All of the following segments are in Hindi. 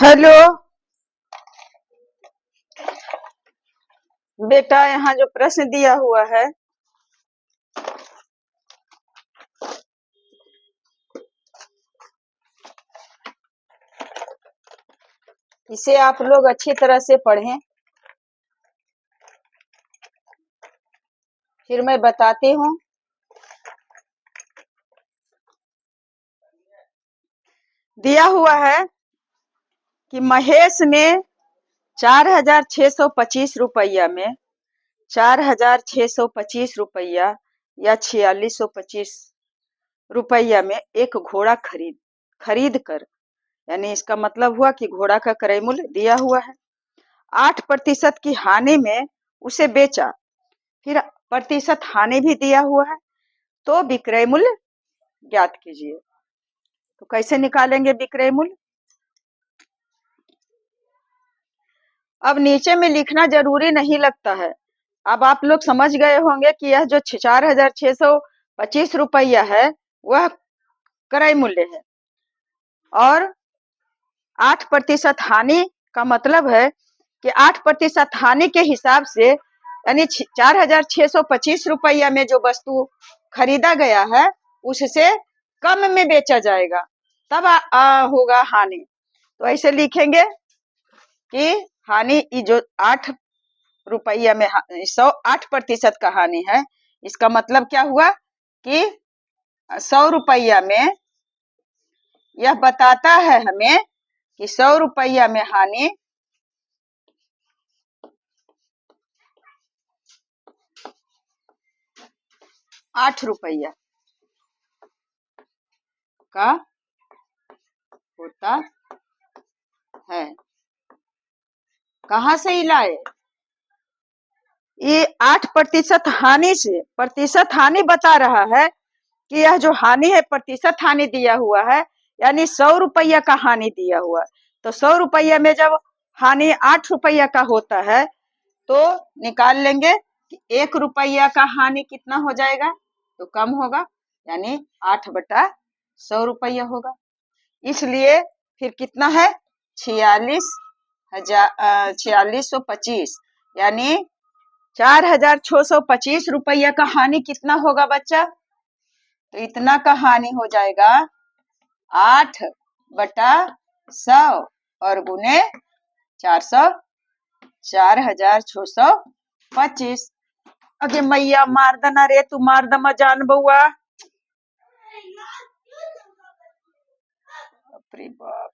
हेलो बेटा, यहाँ जो प्रश्न दिया हुआ है इसे आप लोग अच्छी तरह से पढ़ें। फिर मैं बताती हूँ। दिया हुआ है कि महेश ने 4,625 रुपया में 4,625 रुपया या 4,625 रुपया में एक घोड़ा खरीद कर, यानी इसका मतलब हुआ कि घोड़ा का क्रय मूल्य दिया हुआ है। 8% की हानि में उसे बेचा, फिर प्रतिशत हानि भी दिया हुआ है, तो विक्रय मूल्य ज्ञात कीजिए। तो कैसे निकालेंगे विक्रय मूल्य? अब नीचे में लिखना जरूरी नहीं लगता है। अब आप लोग समझ गए होंगे कि यह जो 4,625 रुपया है वह क्रय मूल्य है, और 8% हानि का मतलब है कि 8% हानि के हिसाब से, यानी 4,625 रुपया में जो वस्तु खरीदा गया है उससे कम में बेचा जाएगा, तब होगा हानि। तो ऐसे लिखेंगे कि हानि जो 8 रुपया में 8% का हानि है, इसका मतलब क्या हुआ कि 100 रुपया में यह बताता है हमें कि 100 रुपया में हानि 8 रुपया का होता है। कहाँ से लाए? ये 8% हानि से, प्रतिशत हानि बता रहा है कि यह जो हानि है प्रतिशत हानि दिया हुआ है, यानी 100 रुपया का हानि दिया हुआ। तो 100 रुपया में जब हानि 8 रुपया का होता है तो निकाल लेंगे कि 1 रुपया का हानि कितना हो जाएगा, तो कम होगा, यानी 8/100 रुपया होगा। इसलिए फिर कितना है, 46,625, यानी 4,625 का हानि कितना होगा बच्चा? तो इतना का हानि हो जाएगा 8/100 और गुने 400, 4,625। अगे मैया मार दना रे, तू मार दमा जान बउआ। बाप रे बाप।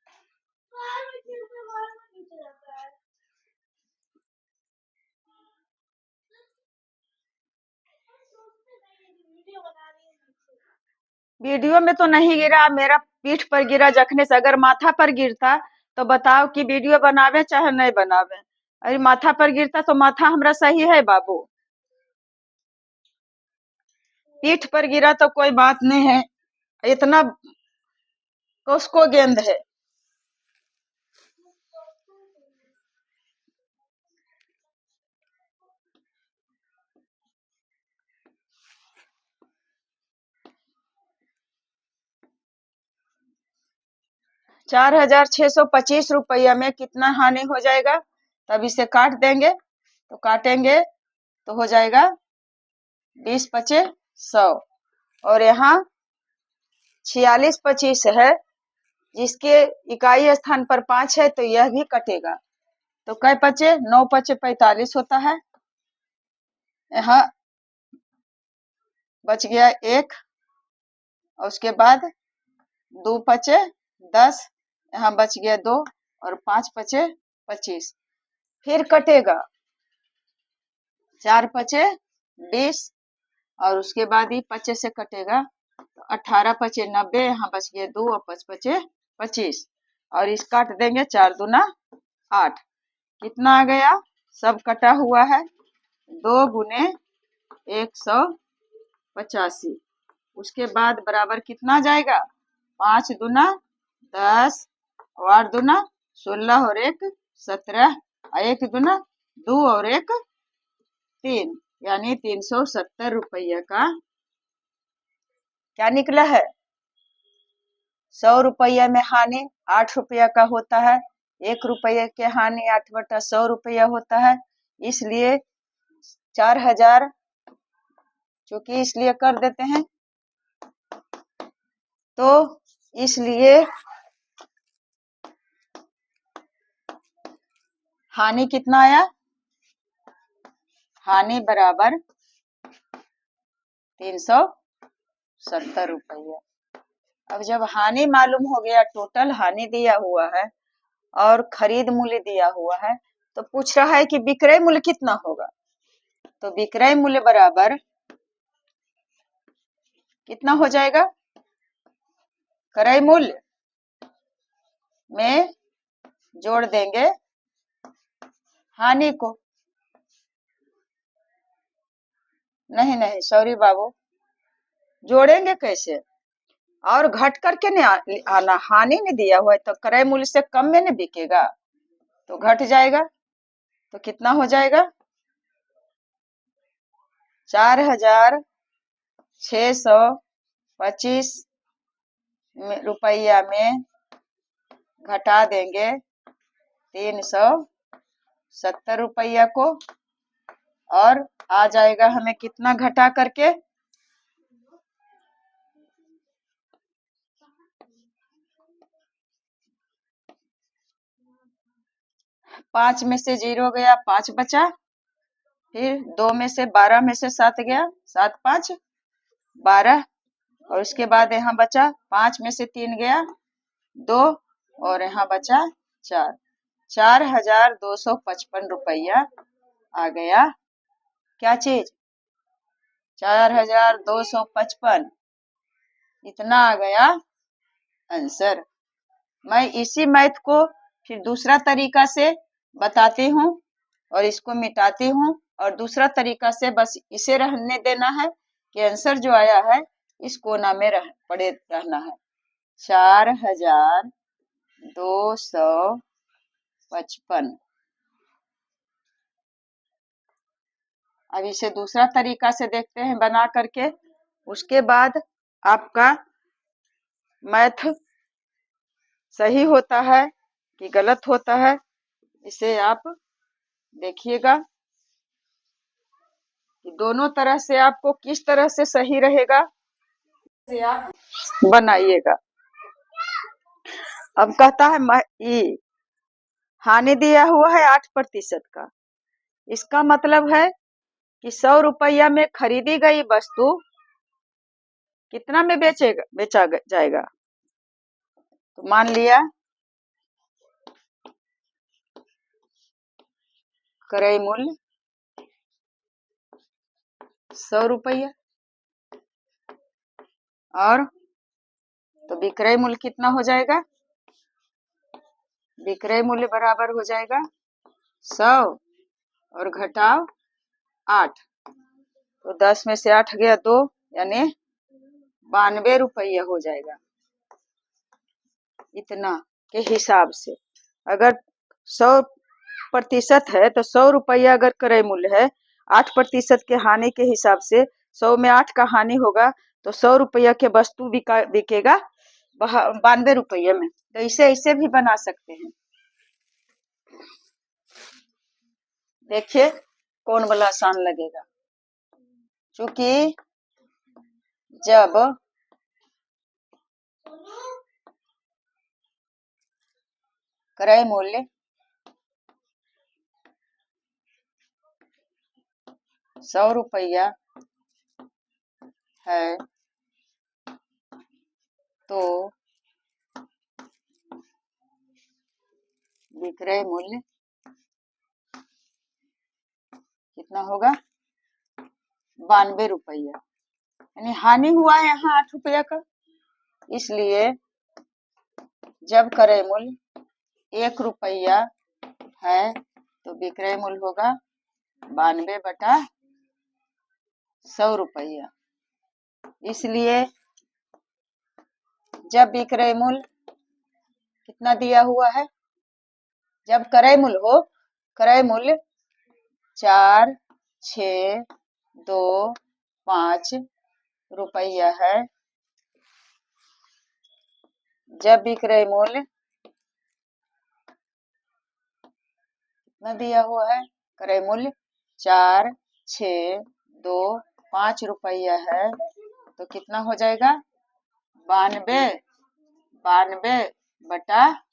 वीडियो में तो नहीं गिरा, मेरा पीठ पर गिरा जखने से। अगर माथा पर गिरता तो बताओ कि वीडियो बनावे चाहे नहीं बनावे। अरे माथा पर गिरता तो माथा हमरा सही है बाबू, पीठ पर गिरा तो कोई बात नहीं है। इतना उसको गेंद है। ₹4,625 में कितना हानि हो जाएगा? तब इसे काट देंगे, तो काटेंगे तो हो जाएगा 20×5=100, और यहाँ 46×25 है, जिसके इकाई स्थान पर 5 है, तो यह भी कटेगा। तो कै पचे? 9×5=45 होता है। यहाँ बच गया 1, और उसके बाद 2×5=10, यहाँ बच गया 2, और 5×5=25। फिर कटेगा 4×5=20, और उसके बाद ही 25 से कटेगा तो 18×5=90, यहाँ बच गया 2, और 5×5=25, और इस काट देंगे 4×2=8। कितना आ गया? सब कटा हुआ है, 2×185। उसके बाद बराबर कितना जाएगा? 5×2=10, और 8×2=16, और 1×17, और 1×2=2, और 1×3, यानी 370 रुपया का क्या निकला है? 100 रुपया में हानि 8 रुपया का होता है, ₹1 के हानि 8/100 रुपया होता है, इसलिए 4000, चूंकि इसलिए कर देते हैं, तो इसलिए हानि कितना आया, हानि बराबर 370 रुपया। अब जब हानि मालूम हो गया, टोटल हानि दिया हुआ है और खरीद मूल्य दिया हुआ है, तो पूछ रहा है कि विक्रय मूल्य कितना होगा। तो विक्रय मूल्य बराबर कितना हो जाएगा, क्रय मूल्य में जोड़ देंगे हानि को। नहीं सॉरी बाबू, जोड़ेंगे कैसे, और घट करके नहीं आना, हानि नहीं दिया हुआ है तो क्रय मूल्य से कम में नहीं बिकेगा, तो घट जाएगा। तो कितना हो जाएगा, 4625 रुपया में घटा देंगे 370 रुपया को, और आ जाएगा हमें कितना घटा करके, 5 में से 0 गया, 5 बचा, फिर 2 में से 12 में से 7 गया, 7 5 12, और उसके बाद यहाँ बचा 5 में से 3 गया 2, और यहाँ बचा 4, 4255 रुपया आ गया। क्या चीज, 4255, इतना आ गया आंसर। मैं इसी मैथ को फिर दूसरा तरीका से बताती हूँ और इसको मिटाती हूँ, और दूसरा तरीका से बस इसे रहने देना है कि आंसर जो आया है इस कोना में पड़े रहना है, 4255। अब इसे दूसरा तरीका से देखते हैं बना करके, उसके बाद आपका मैथ सही होता है कि गलत होता है, इसे आप देखिएगा कि दोनों तरह से आपको किस तरह से सही रहेगा, से आप बनाइएगा। अब कहता है हानि दिया हुआ है 8% का, इसका मतलब है कि 100 रुपया में खरीदी गई वस्तु कितना में बेचा जाएगा। तो मान लिया क्रय मूल्य 100 रुपया, और तो विक्रय मूल्य कितना हो जाएगा, विक्रय मूल्य बराबर हो जाएगा 100 और घटाओ 8, तो 10 में से 8 गया 2, यानी 92 रुपया हो जाएगा। इतना के हिसाब से अगर 100% है तो 100 रुपया अगर क्रय मूल्य है, 8% के हानि के हिसाब से 100 में 8 का हानि होगा, तो 100 रुपया के वस्तु बिकेगा 92 रुपये में। तो इसे भी बना सकते हैं। देखिए कौन वाला आसान लगेगा, क्योंकि जब क्रय मूल्य 100 रुपया है तो विक्रय मूल्य कितना होगा, 92 रुपया, यानी हानि हुआ है यहाँ 8 रुपया का। इसलिए जब क्रय मूल्य 1 रुपया है तो विक्रय मूल्य होगा 92/100 रुपया। इसलिए जब विक्रय मूल्य कितना दिया हुआ है, जब क्रय मूल्य हो, क्रय मूल्य 4625 रुपया है, जब विक्रय मूल्य कितना दिया हुआ है, क्रय मूल्य 4,6,2,5 रुपया है, तो कितना हो जाएगा 92 बटा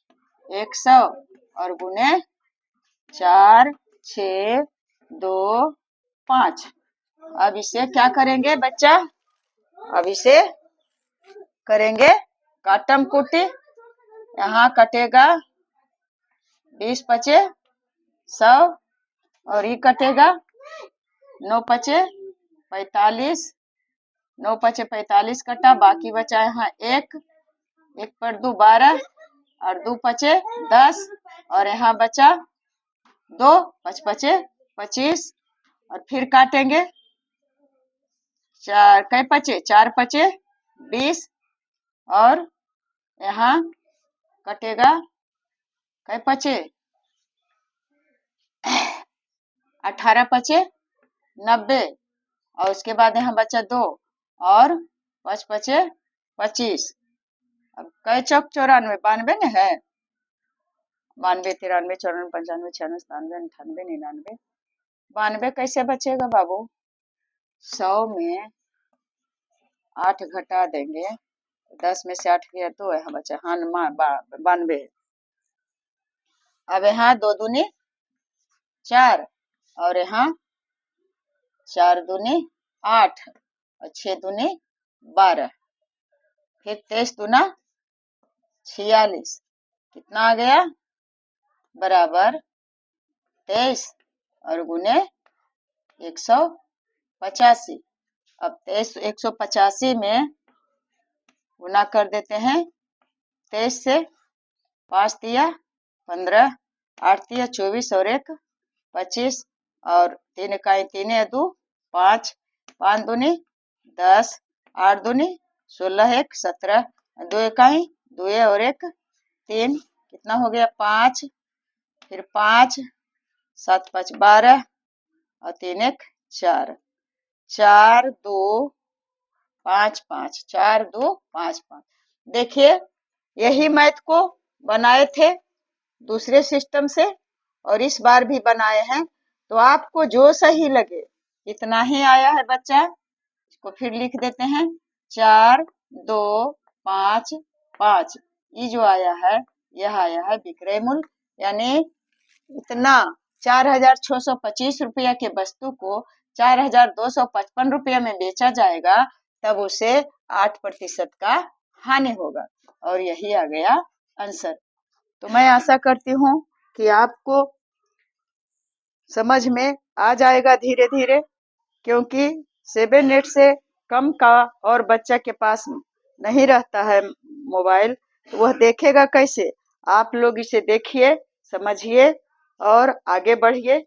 100 और गुने 4,6,2,5। अब इसे क्या करेंगे बच्चा, अब इसे करेंगे काटम कुटी। यहाँ कटेगा 20 पचे 100 और ये कटेगा 9 पचे 45, 9 पचे 45 कटा, बाकी बचा यहाँ 1 पर 2 12 और 2 पचे 10 और यहाँ बचा 2 5 पचे 25 और फिर काटेंगे 4 कै पचे 4 पचे 20 और यहाँ कटेगा कै पचे 18 पचे 90 और उसके बाद यहाँ बचा 2 और 5 पचे 25। अब कै चौक 94, 92 न है, 92 93 94 95 96 97 98 99। 92 कैसे बचेगा बाबू, 100 में 8 घटा देंगे, 10 में से 8 गया 2 यहाँ बचा, हाँ 92। अब यहाँ 2 दूनी 4 और यहाँ 4 दूनी 8 और 6 दूनी 12, फिर 23 दूना 46, कितना आ गया बराबर 23 और गुने 185। अब 185 में गुना कर देते हैं, 23 से 5 दिया 15, 8 दिया 24 और 1 25 और 3 इकाई 3 है 2 5, 5 दूनी 10, 8 दूनी 16 1 17, 2 इकाई 2 और 1 3, कितना हो गया 5, फिर 5 7 5 12 और 3 1 4, 4 2 5 5, 4 2 5 5। देखिए यही मैथ को बनाए थे दूसरे सिस्टम से और इस बार भी बनाए हैं, तो आपको जो सही लगे इतना ही आया है बच्चा। इसको फिर लिख देते हैं 4 2 5 5, ये जो आया है यह आया है विक्रय मूल्य, यानी इतना 4,625 रुपया के वस्तु को 4,255 रुपया में बेचा जाएगा, तब उसे 8% का हानि होगा और यही आ गया आंसर। तो मैं आशा करती हूँ कि आपको समझ में आ जाएगा धीरे धीरे, क्योंकि 7-8 से कम का और बच्चा के पास नहीं रहता है मोबाइल, तो वह देखेगा कैसे। आप लोग इसे देखिए, समझिए और आगे बढ़िए।